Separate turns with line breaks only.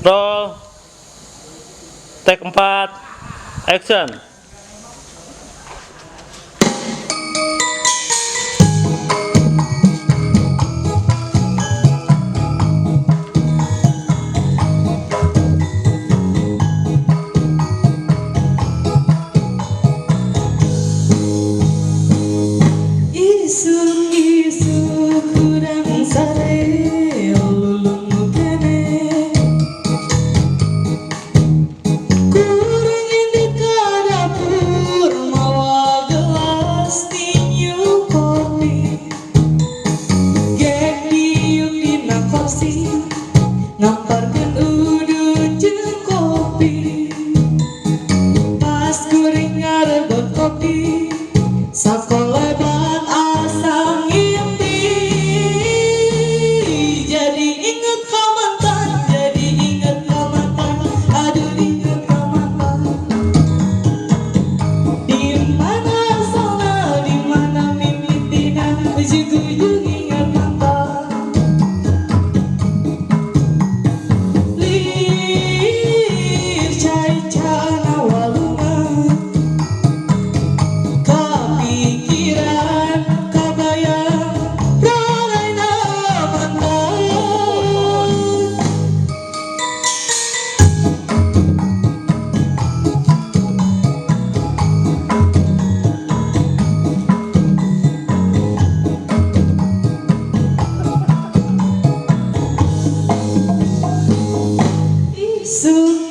Roll. Take 4. Action.
Isu-isu kurang sare lulung kene kurang ini ke dapur mawa gelas tinyu kopi gek diuk dina kursi ngamparkeun udun jeung kopi pas kuring ngarebut kopi sakoleban asa ngimpi jadi inget ka mantan jadi inget ka mantan aduh inget ka mantan di mana asalna di mana mimitina ujug-ujug inget mantan lir cai-cana walungan kapikiran kabayang raraina mantan isu